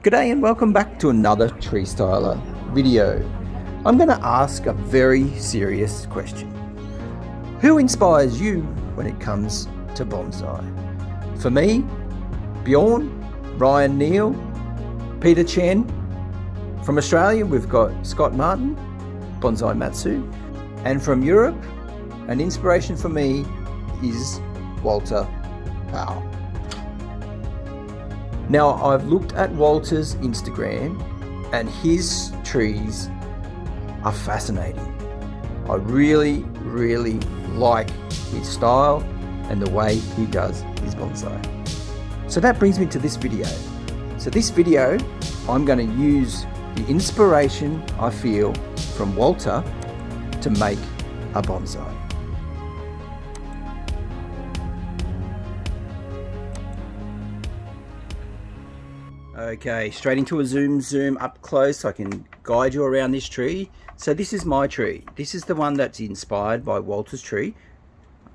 G'day and welcome back to another Tree Styler video. I'm going to ask a very serious question. Who inspires you when it comes to bonsai? For me, Bjorn, Ryan Neal, Peter Chen. From Australia, we've got Scott Martin, Bonsai Matsu. And from Europe, an inspiration for me is Walter PALL. Now, I've looked at Walter's Instagram and his trees are fascinating. I really like his style and the way he does his bonsai. So that brings me to this video. So this video, I'm going to use the inspiration I feel from Walter to make a bonsai. Okay, straight into a zoom up close so I can guide you around this tree. So this is my tree. This is the one that's inspired by Walter's tree.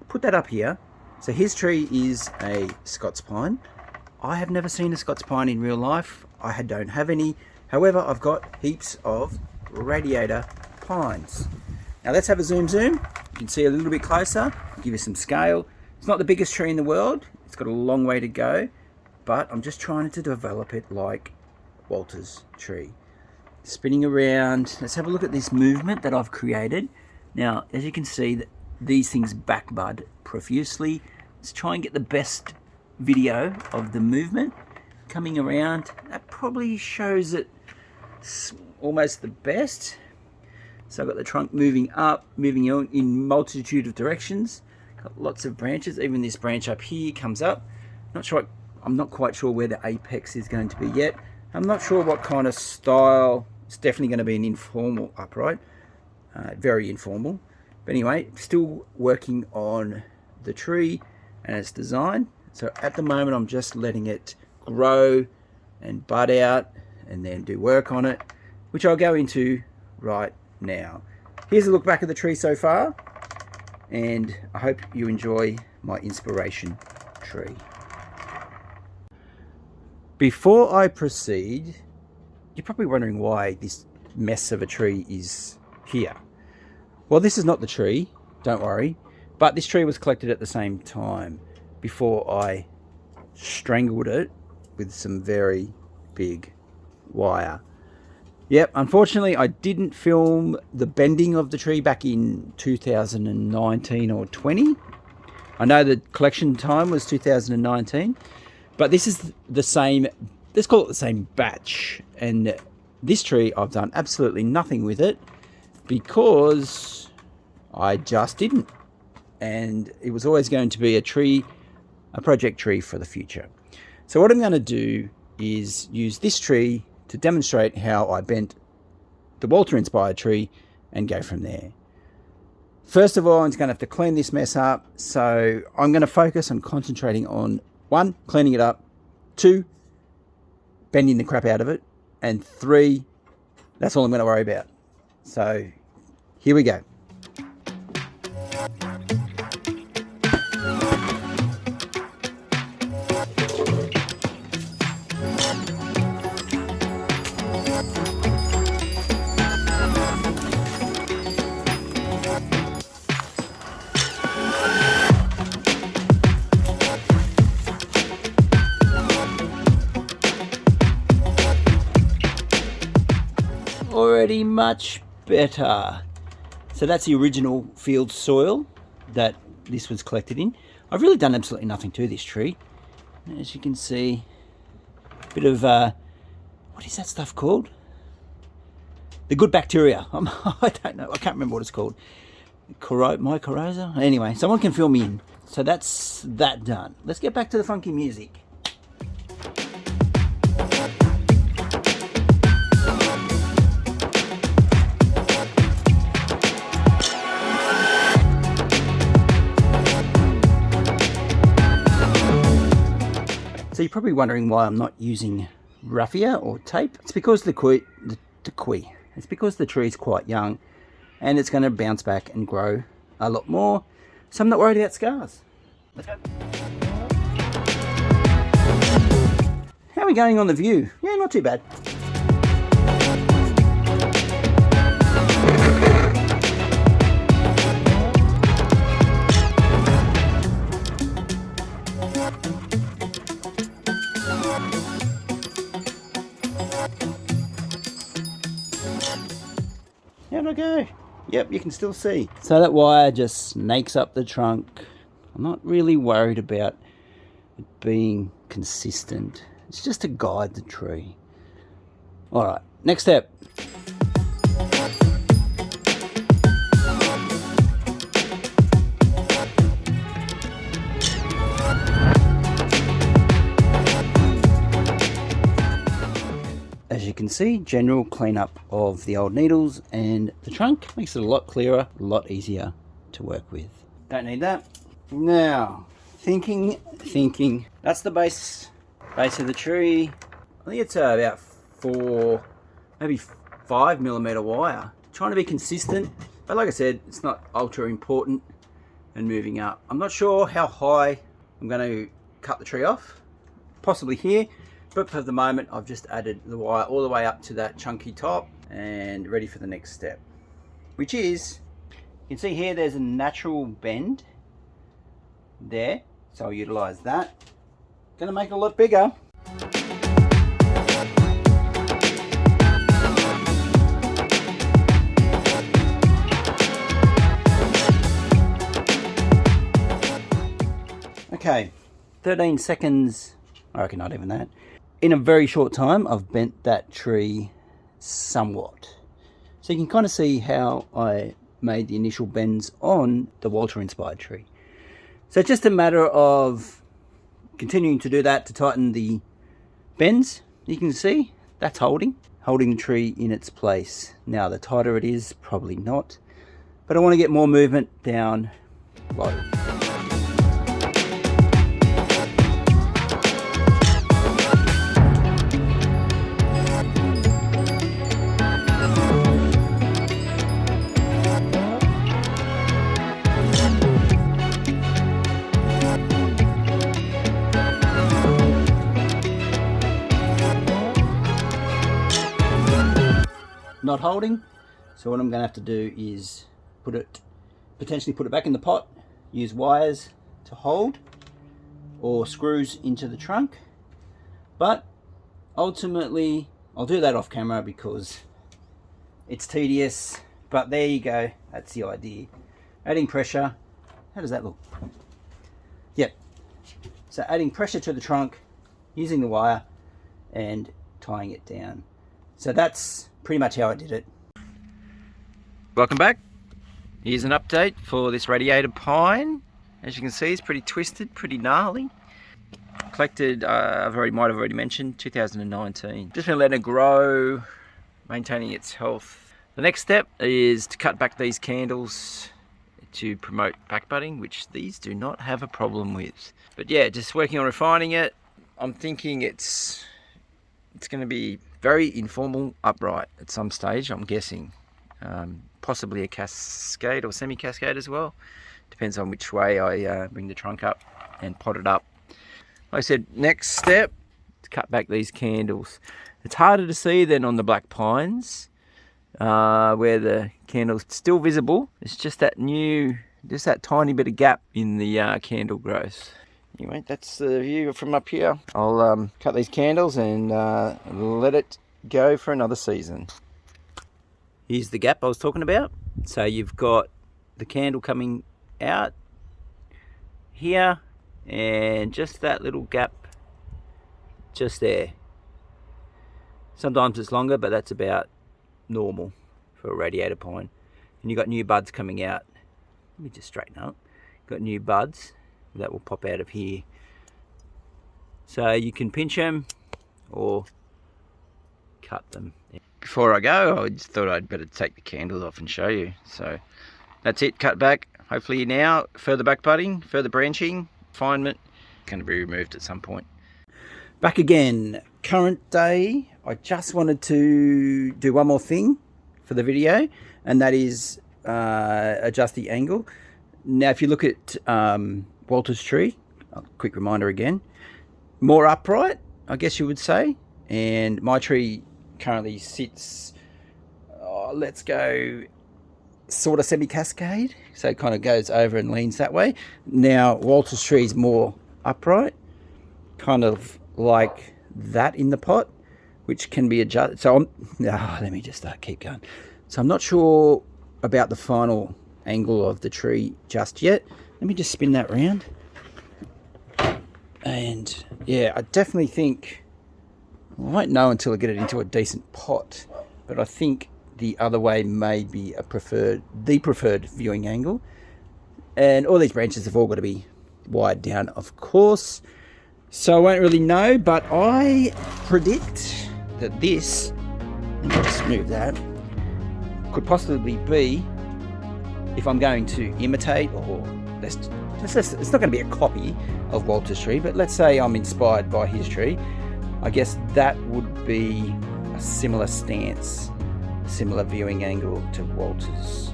Put that up here. So his tree is a Scots pine. I have never seen a Scots pine in real life. I don't have any. However, I've got heaps of radiator pines. Now let's have a zoom. You can see a little bit closer, give you some scale. It's not the biggest tree in the world. It's got a long way to go. But I'm just trying to develop it like Walter's tree. Spinning around. Let's have a look at this movement that I've created. Now, as you can see, these things back bud profusely. Let's try and get the best video of the movement coming around. That probably shows it almost the best. So I've got the trunk moving up, moving in multitude of directions. Got lots of branches. Even this branch up here comes up. I'm not quite sure where the apex is going to be yet. I'm not sure what kind of style. It's definitely going to be an informal upright. Very informal. But anyway, still working on the tree and its design. So at the moment, I'm just letting it grow and bud out and then do work on it, which I'll go into right now. Here's a look back at the tree so far. And I hope you enjoy my inspiration tree. Before I proceed, you're probably wondering why this mess of a tree is here. Well, this is not the tree, don't worry, but this tree was collected at the same time before I strangled it with some very big wire. Yep, unfortunately I didn't film the bending of the tree back in 2019 or 20. I know the collection time was 2019. But this is the same, let's call it the same batch. And this tree, I've done absolutely nothing with it because I just didn't. And it was always going to be a project tree for the future. So what I'm going to do is use this tree to demonstrate how I bent the Walter inspired tree and go from there. First of all, I'm just going to have to clean this mess up. So I'm going to focus on concentrating on 1, cleaning it up. 2, bending the crap out of it. And 3, that's all I'm going to worry about. So here we go. Already much better. So that's the original field soil that this was collected in. I've really done absolutely nothing to this tree. As you can see, a bit of what is that stuff called? The good bacteria. I don't know. I can't remember what it's called. Mycorrhiza. Anyway, someone can fill me in. So that's that done. Let's get back to the funky music. So you're probably wondering why I'm not using raffia or tape. It's because the tree is quite young and it's going to bounce back and grow a lot more. So I'm not worried about scars. Let's go. How are we going on the view? Yeah, not too bad. How'd I go? Yep, you can still see. So that wire just snakes up the trunk. I'm not really worried about it being consistent. It's just to guide the tree. All right, next step. As you can see, general cleanup of the old needles and the trunk makes it a lot clearer, a lot easier to work with. Don't need that. Now, thinking. That's the base of the tree. I think it's about 4, maybe 5mm wire. Trying to be consistent, but like I said, it's not ultra important and moving up. I'm not sure how high I'm going to cut the tree off, possibly here, but for the moment I've just added the wire all the way up to that chunky top and ready for the next step, which is, you can see here there's a natural bend there, so I'll utilize that. Gonna make it a lot bigger. Okay, 13 seconds, I reckon not even that. In a very short time, I've bent that tree somewhat. So you can kind of see how I made the initial bends on the Walter inspired tree. So it's just a matter of continuing to do that to tighten the bends. You can see that's holding the tree in its place. Now the tighter it is, probably not, but I want to get more movement down low. Not holding, so what I'm going to have to do is potentially put it back in the pot, use wires to hold or screws into the trunk, but ultimately I'll do that off camera because it's tedious. But there you go, that's the idea. Adding pressure. How does that look? Yep, so adding pressure to the trunk, using the wire and tying it down. So that's pretty much how I did it. Welcome back. Here's an update for this radiator pine. As you can see, it's pretty twisted, pretty gnarly. Collected, might have already mentioned, 2019. Just been letting it grow, maintaining its health. The next step is to cut back these candles to promote backbudding, which these do not have a problem with. But yeah, just working on refining it. I'm thinking it's going to be very informal upright at some stage, I'm guessing. Possibly a cascade or semi-cascade as well. Depends on which way I bring the trunk up and pot it up. Like I said, next step, to cut back these candles. It's harder to see than on the black pines, where the candle's still visible. It's just that tiny bit of gap in the candle growth. Anyway, that's the view from up here. I'll cut these candles and let it go for another season. Here's the gap I was talking about. So you've got the candle coming out here and just that little gap just there. Sometimes it's longer, but that's about normal for a radiator pine. And you've got new buds coming out. Let me just straighten up. Got new buds that will pop out of here. So you can pinch them or cut them. Before I go, I just thought I'd better take the candles off and show you. So that's it, cut back. Hopefully now, further back budding, further branching, refinement, going to be removed at some point. Back again, current day. I just wanted to do one more thing for the video, and that is adjust the angle. Now if you look at Walter's tree, a quick reminder again, more upright, I guess you would say. And my tree currently sits, let's go sort of semi-cascade, so it kind of goes over and leans that way. Now Walter's tree is more upright, kind of like that in the pot, which can be adjusted. So let me just keep going. So I'm not sure about the final angle of the tree just yet. Let me just spin that round. And yeah, I definitely think, I won't know until I get it into a decent pot, but I think the other way may be the preferred viewing angle. And all these branches have all got to be wired down, of course. So I won't really know, but I predict that this, let me just move that, could possibly be, if I'm going to imitate, or it's not going to be a copy of Walter's tree, but let's say I'm inspired by his tree, I guess that would be a similar stance, similar viewing angle to Walter's.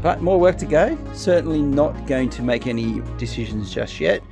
But more work to go. Certainly not going to make any decisions just yet.